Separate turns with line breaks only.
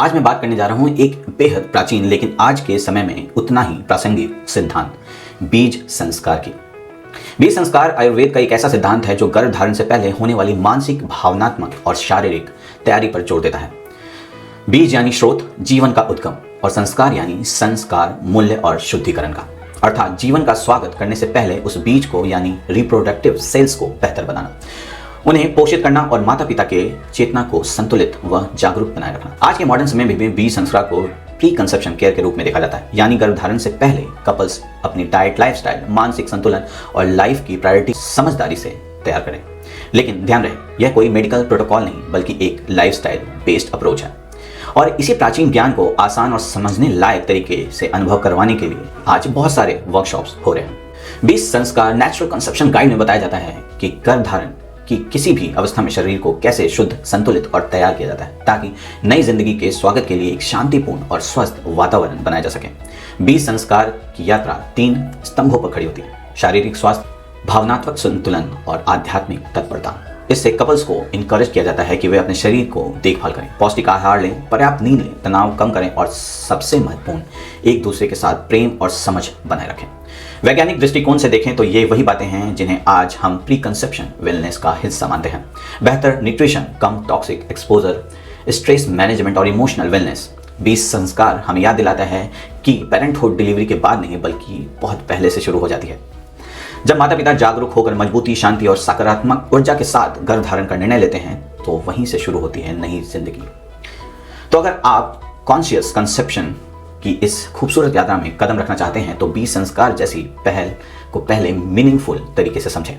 आज मैं बात करने जा रहा हूं एक बेहद प्राचीन लेकिन आज के समय में उतना ही प्रासंगिक सिद्धांत, बीज संस्कार की। बीज संस्कार आयुर्वेद का एक ऐसा सिद्धांत है जो गर्भ धारण से पहले होने वाली मानसिक, भावनात्मक और शारीरिक तैयारी पर जोर देता है। बीज यानी स्रोत, जीवन का उद्गम, और संस्कार यानी संस्कार, मूल्य और शुद्धिकरण का, अर्थात जीवन का स्वागत करने से पहले उस बीज को यानी रिप्रोडक्टिव सेल्स को बेहतर बनाना, उन्हें पोषित करना और माता पिता के चेतना को संतुलित व जागरूक बनाए रखना। आज के मॉडर्न समय में भी बीज संस्कार को प्री कंसेप्शन केयर के रूप में देखा जाता है, यानी गर्भधारण से पहले कपल्स अपनी डाइट, लाइफस्टाइल, मानसिक संतुलन और लाइफ की प्रायोरिटी समझदारी से तैयार करें। लेकिन ध्यान रहे, यह कोई मेडिकल प्रोटोकॉल नहीं बल्कि एक लाइफस्टाइल बेस्ड अप्रोच है, और इसी प्राचीन ज्ञान को आसान और समझने लायक तरीके से अनुभव करवाने के लिए आज बहुत सारे वर्कशॉप्स हो रहे हैं। बीज संस्कार नेचुरल कंसेप्शन गाइड में बताया जाता है कि गर्भधारण कि किसी भी अवस्था में शरीर को कैसे शुद्ध, संतुलित और तैयार किया जाता है ताकि नई जिंदगी के स्वागत के लिए एक शांतिपूर्ण और स्वस्थ वातावरण बनाया जा सके। बीज संस्कार की यात्रा 3 स्तंभों पर खड़ी होती है: शारीरिक स्वास्थ्य, भावनात्मक संतुलन और आध्यात्मिक तत्परता। इससे कपल्स को इनकरेज किया जाता है कि वे अपने शरीर को देखभाल करें, पौष्टिक आहार लें, पर्याप्त नींद लें, तनाव कम करें और सबसे महत्वपूर्ण, एक दूसरे के साथ प्रेम और समझ बनाए रखें। वैज्ञानिक दृष्टिकोण से देखें तो ये वही बातें हैं जिन्हें आज हम प्री कंसेप्शन वेलनेस का हिस्सा मानते हैं। बेहतर न्यूट्रिशन, कम टॉक्सिक एक्सपोजर, स्ट्रेस मैनेजमेंट और इमोशनल वेलनेस। बीज संस्कार हमें याद दिलाता है कि पेरेंटहुड डिलीवरी के बाद नहीं बल्कि बहुत पहले से शुरू हो जाती है। जब माता पिता जागरूक होकर मजबूती, शांति और सकारात्मक ऊर्जा के साथ गर्भधारण का निर्णय लेते हैं तो वहीं से शुरू होती है नई जिंदगी। तो अगर आप कॉन्शियस कंसेप्शन की इस खूबसूरत यात्रा में कदम रखना चाहते हैं तो बीज संस्कार जैसी पहल को पहले मीनिंगफुल तरीके से समझें।